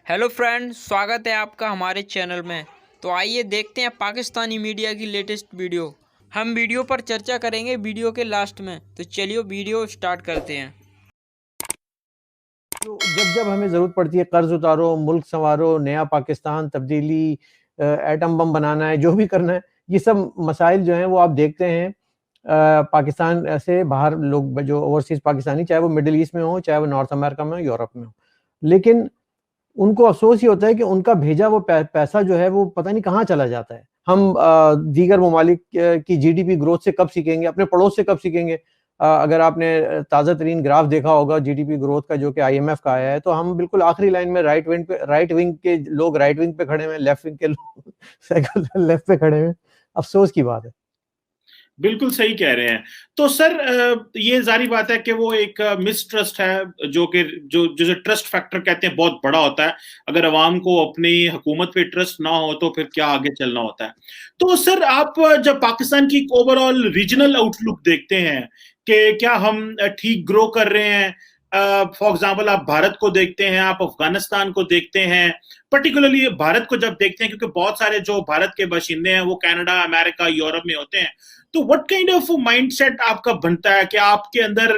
Hello friend, स्वागत है आपका हमारे चैनल में। तो आइए देखते हैं पाकिस्तानी मीडिया की लेटेस्ट वीडियो। हम वीडियो पर चर्चा करेंगे वीडियो के लास्ट में। तो चलिए वीडियो स्टार्ट करते हैं। तो जब जब हमें ज़रूरत पड़ती है, कर्ज उतारो, मुल्क संवारो, नया पाकिस्तान, तब्दीली, एटम बम बनाना है, जो भी करना है, ये सब मसाइल जो हैं वो आप देखते हैं। पाकिस्तान से बाहर लोग जो ओवरसीज़ पाकिस्तानी, चाहे वो मिडिल ईस्ट में हो, चाहे वो नॉर्थ अमेरिका में हो, यूरोप में हो, लेकिन उनको अफ़सोस ये होता है कि उनका भेजा वो पैसा जो है वो पता नहीं कहाँ चला जाता है। हम दीगर ममालिक की जीडीपी ग्रोथ से कब सीखेंगे, अपने पड़ोस से कब सीखेंगे? अगर आपने ताज़ा तरीन ग्राफ देखा होगा जीडीपी ग्रोथ का, जो कि आईएमएफ का आया है, तो हम बिल्कुल आखिरी लाइन में राइट विंग के लोग राइट विंग पे खड़े हुए हैं, लेफ्ट विंग के लोग लेफ्ट पे खड़े हुए हैं। अफ़सोस की बात है। बिल्कुल सही कह रहे हैं। तो सर ये ज़ाहिर बात है कि वो एक मिसट्रस्ट है जो कि जो जिसे ट्रस्ट फैक्टर कहते हैं बहुत बड़ा होता है। अगर अवाम को अपनी हुकूमत पे ट्रस्ट ना हो तो फिर क्या आगे चलना होता है। तो सर आप जब पाकिस्तान की एक ओवरऑल रीजनल आउटलुक देखते हैं कि क्या हम ठीक ग्रो कर रहे हैं, फॉर एग्जांपल आप भारत को देखते हैं, आप अफगानिस्तान को देखते हैं, पर्टिकुलरली भारत को जब देखते हैं क्योंकि बहुत सारे जो भारत के बाशिंदे हैं वो कनाडा, अमेरिका, यूरोप में होते हैं। तो व्हाट काइंड ऑफ माइंडसेट आपका बनता है कि आपके अंदर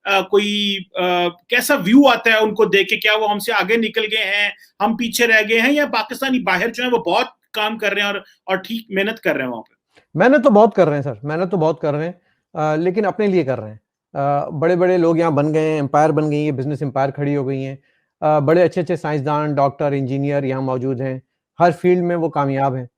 कोई कैसा व्यू आता है उनको देख के? क्या वो हमसे आगे निकल गए हैं, हम पीछे रह गए हैं, या पाकिस्तानी बाहर जो है वो बहुत काम कर रहे हैं और ठीक मेहनत कर रहे हैं वहां पे? मेहनत तो बहुत कर रहे हैं सर, मेहनत तो बहुत कर रहे हैं, लेकिन अपने लिए कर रहे हैं। बड़े बड़े लोग यहाँ बन गए हैं, एम्पायर बन गई है, बिजनेस एम्पायर खड़ी हो गई हैं। बड़े अच्छे अच्छे साइंसदान, डॉक्टर, इंजीनियर यहाँ मौजूद हैं, हर फील्ड में वो कामयाब हैं।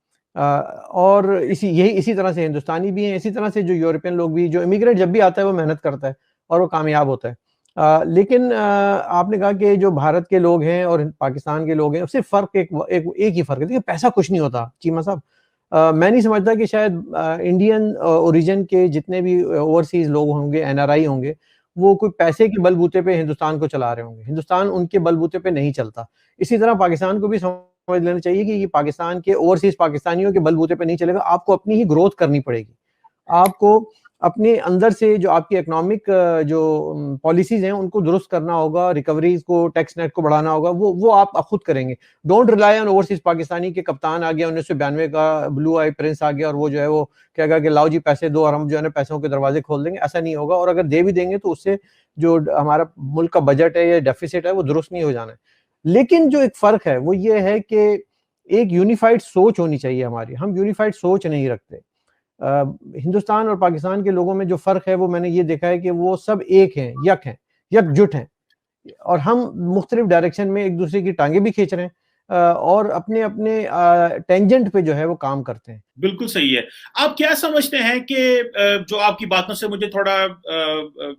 और इसी तरह से हिंदुस्तानी भी हैं, इसी तरह से जो यूरोपियन लोग भी, जो इमिग्रेंट जब भी आता है वो मेहनत करता है और वो कामयाब होता है। लेकिन आपने कहा कि जो भारत के लोग हैं और पाकिस्तान के लोग हैं, सिर्फ फ़र्क एक ही फ़र्क है। देखिए, पैसा कुछ नहीं होता चीमा साहब। मैं नहीं समझता कि शायद इंडियन ओरिजिन के जितने भी ओवरसीज लोग होंगे, एनआरआई होंगे, वो कोई पैसे के बलबूते पे हिंदुस्तान को चला रहे होंगे। हिंदुस्तान उनके बलबूते पे नहीं चलता। इसी तरह पाकिस्तान को भी समझ लेना चाहिए कि ये पाकिस्तान के ओवरसीज पाकिस्तानियों के बलबूते पे नहीं चलेगा। आपको अपनी ही ग्रोथ करनी पड़ेगी। आपको अपने अंदर से जो आपकी इकोनॉमिक जो पॉलिसीज़ हैं उनको दुरुस्त करना होगा, रिकवरीज़ को, टैक्स नेट को बढ़ाना होगा, वो आप खुद करेंगे। Don't rely on overseas Pakistani के कप्तान आ गया 1992 का, ब्लू आई प्रिंस आ गया और वो जो है वो कहेगा कि लाओ जी पैसे दो और हम जो है ना पैसों के दरवाजे खोल देंगे। ऐसा नहीं होगा, और अगर दे भी देंगे तो उससे जो हमारा मुल्क का बजट है या डेफिसिट है वो दुरुस्त नहीं हो जाना है। लेकिन जो एक फ़र्क है वो ये है कि एक यूनिफाइड सोच होनी चाहिए हमारी। हम यूनिफाइड सोच नहीं रखते। हिंदुस्तान और पाकिस्तान के लोगों में जो फ़र्क है वो मैंने ये देखा है कि वो सब एक हैं, यकजुट हैं, और हम मुख्तलिफ डायरेक्शन में एक दूसरे की टांगे भी खींच रहे हैं, और अपने अपने टेंजेंट पे जो है वो काम करते हैं। बिल्कुल सही है। आप क्या समझते हैं कि जो आपकी बातों से मुझे थोड़ा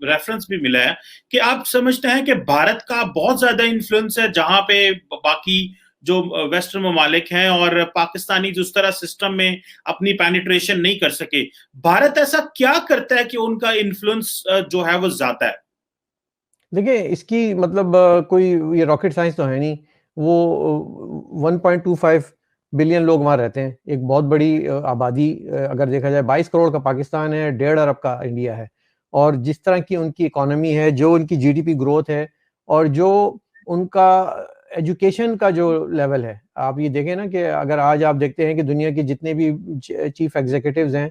रेफरेंस भी मिला है कि आप समझते हैं कि भारत का बहुत ज्यादा इन्फ्लुएंस है जहां पे बाकी जो वेस्टर्न ममालिक हैं, और पाकिस्तानी जिस तरह सिस्टम में अपनी पेनिट्रेशन नहीं कर सके, भारत ऐसा क्या करता है कि उनका इन्फ्लुएंस जो है वो ज्यादा है? देखिए, इसकी मतलब कोई ये रॉकेट साइंस तो है नहीं। वो 1.25 बिलियन लोग वहाँ रहते हैं। एक बहुत बड़ी आबादी, अगर देखा जाए 22 करोड़ का पाकिस्तान है, 1.5 अरब का इंडिया है। और जिस तरह की उनकी इकोनॉमी है, जो उनकी जीडीपी ग्रोथ है, और जो उनका एजुकेशन का जो लेवल है, आप ये देखें ना कि अगर आज आप देखते हैं कि दुनिया के जितने भी चीफ एग्जीक्यूटिव्स हैं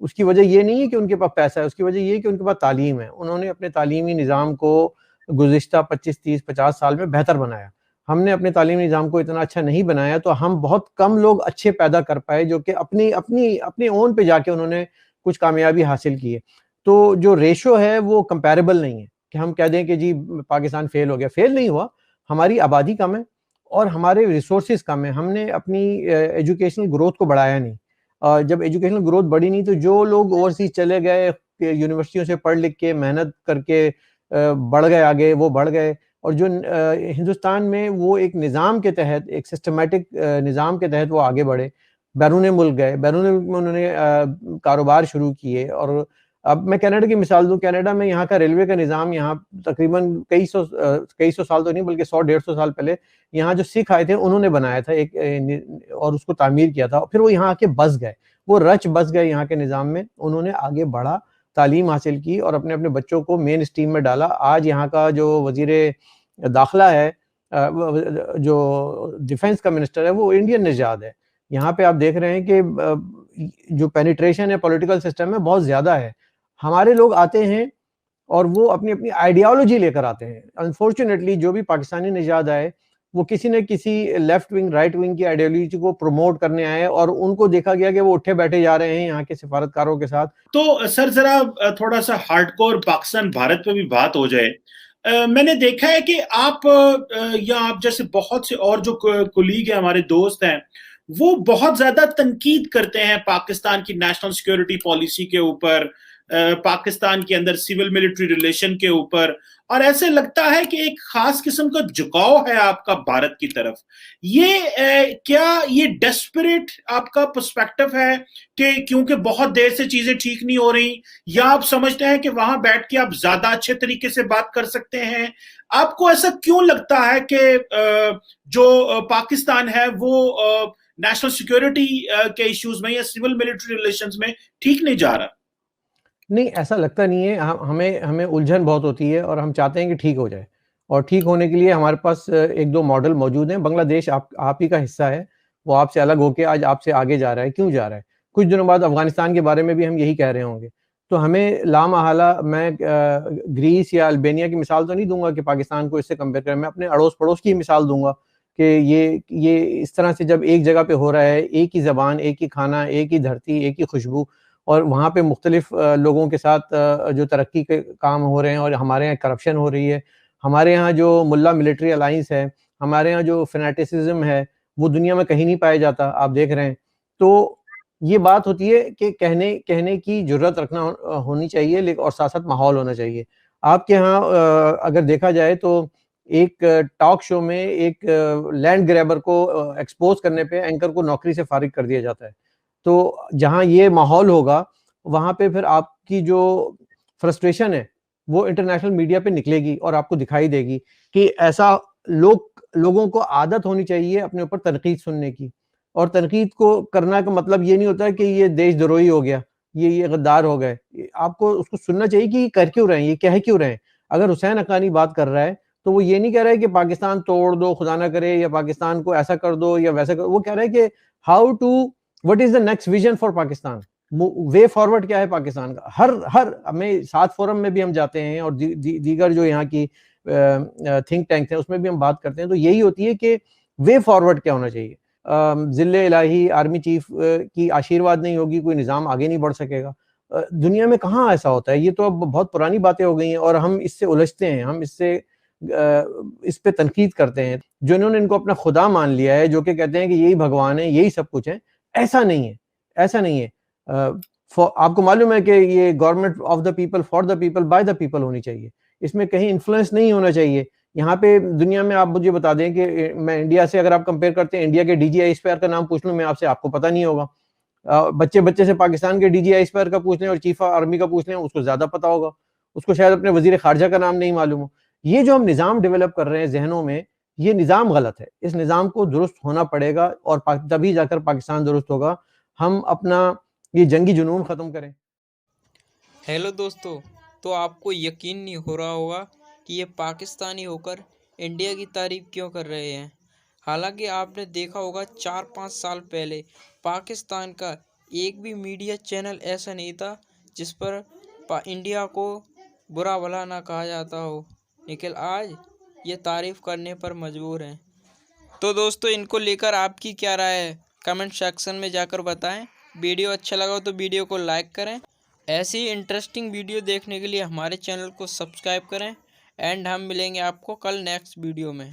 उसकी वजह ये नहीं है कि उनके पास पैसा है, उसकी वजह ये है कि उनके पास तालीम है। उन्होंने अपने तालीमी निज़ाम को गुज़िश्ता 25, 30, 50 साल में बेहतर बनाया। हमने अपने तालीमी निज़ाम को इतना अच्छा नहीं बनाया, तो हम बहुत कम लोग अच्छे पैदा कर पाए जो कि अपनी अपनी अपने ओन पे जाके उन्होंने कुछ कामयाबी हासिल की है। तो जो रेशो है वो कंपैरेबल नहीं है कि हम कह दें कि जी पाकिस्तान फेल हो गया। फेल नहीं हुआ, हमारी आबादी कम है और हमारे रिसोर्सेज़ कम हैं। हमने अपनी एजुकेशनल ग्रोथ को बढ़ाया नहीं। जब एजुकेशनल ग्रोथ बढ़ी नहीं, तो जो लोग ओवरसीज चले गए, यूनिवर्सिटियों से पढ़ लिख के मेहनत करके बढ़ गए आगे, वो बढ़ गए। और जो हिंदुस्तान में वो एक निज़ाम के तहत, एक सिस्टमैटिक निज़ाम के तहत वो आगे बढ़े, बैरून मुल्क गए, बैरून मुल्क में उन्होंने कारोबार शुरू किए। और अब मैं कनाडा की मिसाल दूँ, कनाडा में यहाँ का रेलवे का निज़ाम, यहाँ तकरीबन कई सौ साल तो नहीं बल्कि 100-150 साल पहले यहाँ जो सिख आए थे उन्होंने बनाया था और उसको तामीर किया था। फिर वो यहाँ आके बस गए, वो रच बस गए यहाँ के निज़ाम में। उन्होंने आगे बढ़ा, तालीम हासिल की और अपने अपने बच्चों को मेन स्ट्रीम में डाला। आज यहाँ का जो वज़ीर दाखिला है, जो डिफेंस का मिनिस्टर है वो इंडियन निजात है। यहाँ पे आप देख रहे हैं कि जो पेनिट्रेशन है पॉलिटिकल सिस्टम में बहुत ज़्यादा है। हमारे लोग आते हैं और वो अपनी-अपनी आइडियोलॉजी लेकर आते हैं। अनफॉर्चुनेटली जो भी पाकिस्तानी निजात आए, वो किसी न किसी लेफ्ट विंग, राइट विंग की आइडियोलॉजी को प्रमोट करने आए और उनको देखा गया कि वो उठे बैठे जा रहे हैं यहाँ के सिफारतकारों के साथ। तो सर जरा थोड़ा-सा हार्डकोर पाकिस्तान भारत पे भी बात हो जाए। मैंने देखा है कि आप या आप जैसे बहुत से और जो कोलीग हैं, हमारे दोस्त हैं, वो बहुत ज़्यादा तनकीद करते हैं पाकिस्तान की नेशनल सिक्योरिटी पॉलिसी के ऊपर, पाकिस्तान के अंदर सिविल मिलिट्री रिलेशन के ऊपर, और ऐसे लगता है कि एक खास किस्म का झुकाव है आपका भारत की तरफ। ये क्या ये डेस्परेट आपका पर्सपेक्टिव है कि क्योंकि बहुत देर से चीजें ठीक नहीं हो रही, या आप समझते हैं कि वहां बैठ के आप ज्यादा अच्छे तरीके से बात कर सकते हैं? आपको ऐसा क्यों लगता है कि जो पाकिस्तान है वो नेशनल सिक्योरिटी के इश्यूज में या सिविल मिलिट्री रिलेशंस में ठीक नहीं जा रहा? नहीं, ऐसा लगता नहीं है। हमें हमें उलझन बहुत होती है और हम चाहते हैं कि ठीक हो जाए, और ठीक होने के लिए हमारे पास 1-2 मॉडल मौजूद हैं। बांग्लादेश आप ही का हिस्सा है, वो आपसे अलग होके आज आपसे आगे जा रहा है। क्यों जा रहा है? कुछ दिनों बाद अफ़गानिस्तान के बारे में भी हम यही कह रहे होंगे। तो हमें लामहला मैं ग्रीस या अल्बानिया की मिसाल तो नहीं दूँगा कि पाकिस्तान को इससे कंपेयर करें। मैं अपने अड़ोस-पड़ोस की मिसाल दूँगा कि ये इस तरह से जब एक जगह पे हो रहा है, एक ही ज़बान, एक ही खाना, एक ही धरती, एक ही खुशबू, और वहाँ पे मुख्तलिफ लोगों के साथ जो तरक्की के काम हो रहे हैं और हमारे यहाँ करप्शन हो रही है, हमारे यहाँ जो मुल्ला मिलिट्री अलायंस है, हमारे यहाँ जो फैनेटिसिज़्म है, वो दुनिया में कहीं नहीं पाया जाता, आप देख रहे हैं। तो ये बात होती है कि कहने कहने की जुर्रत रखना होनी चाहिए, और साथ-साथ माहौल होना चाहिए। आपके यहाँ अगर देखा जाए तो एक टॉक शो में एक लैंड ग्रैबर को एक्सपोज़ करने पे एंकर को नौकरी से फ़ारिग कर दिया जाता है। तो जहाँ ये माहौल होगा, वहाँ पे फिर आपकी जो फ्रस्ट्रेशन है, वो इंटरनेशनल मीडिया पे निकलेगी और आपको दिखाई देगी कि ऐसा लोगों को आदत होनी चाहिए अपने ऊपर तनकीद सुनने की। और तनकीद को करना का मतलब ये नहीं होता कि ये देशद्रोही हो गया, ये गद्दार हो गए। आपको उसको सुनना चाहिए कि ये कर क्यों रहे हैं, ये कह क्यों रहे हैं। अगर हुसैन हक्कानी बात कर रहा है, तो वो ये नहीं कह रहा है कि पाकिस्तान तोड़ दो, खुदा ना करे, या पाकिस्तान को ऐसा कर दो या वैसा वो कह रहा है कि how to what is the next vision for Pakistan, way forward क्या है पाकिस्तान का। हर हर हमें 7 फोरम में भी हम जाते हैं और दीगर जो यहाँ की थिंक टैंक्स हैं उसमें भी हम बात करते हैं, तो यही होती है कि वे फॉरवर्ड क्या होना चाहिए। जिले इलाही आर्मी चीफ की आशीर्वाद नहीं होगी, कोई निज़ाम आगे नहीं बढ़ सकेगा। दुनिया में कहाँ ऐसा होता है? ये तो अब बहुत पुरानी बातें हो गई हैं और हम इससे उलझते हैं, हम इससे इस पे तनकीद करते हैं। जिन्होंने इनको अपना खुदा मान लिया है, जो कि कहते हैं कि यही भगवान है, यही सब कुछ है, ऐसा नहीं है, ऐसा नहीं है। आपको मालूम है कि ये government of the people, for the people, by the people होनी चाहिए। इसमें कहीं इन्फ्लुएंस नहीं होना चाहिए। यहाँ पे दुनिया में आप मुझे बता दें कि मैं इंडिया से अगर आप कंपेयर करते हैं, इंडिया के डीजीआईएसपीआर का नाम पूछ लूँ मैं आपसे, आपको पता नहीं होगा। बच्चे से पाकिस्तान के डीजीआईएसपीआर का पूछ लें और चीफ आर्मी का पूछ लें, उसको ज़्यादा पता होगा। उसको शायद अपने वज़ीर ख़ारिजा का नाम नहीं मालूम हो। ये जो हम निज़ाम डेवलप कर रहे हैं ज़हनों में, ये निज़ाम गलत है। इस निज़ाम को दुरुस्त होना पड़ेगा और तभी जाकर पाकिस्तान दुरुस्त होगा। हम अपना ये जंगी जुनून ख़त्म करें। हेलो दोस्तों, तो आपको यकीन नहीं हो रहा होगा कि ये पाकिस्तानी होकर इंडिया की तारीफ क्यों कर रहे हैं। हालांकि आपने देखा होगा 4-5 साल पहले पाकिस्तान का एक भी मीडिया चैनल ऐसा नहीं था जिस पर इंडिया को बुरा भला ना कहा जाता हो, लेकिन आज ये तारीफ करने पर मजबूर हैं। तो दोस्तों, इनको लेकर आपकी क्या राय है, कमेंट सेक्शन में जाकर बताएं। वीडियो अच्छा लगा तो वीडियो को लाइक करें। ऐसी इंटरेस्टिंग वीडियो देखने के लिए हमारे चैनल को सब्सक्राइब करें। एंड हम मिलेंगे आपको कल नेक्स्ट वीडियो में।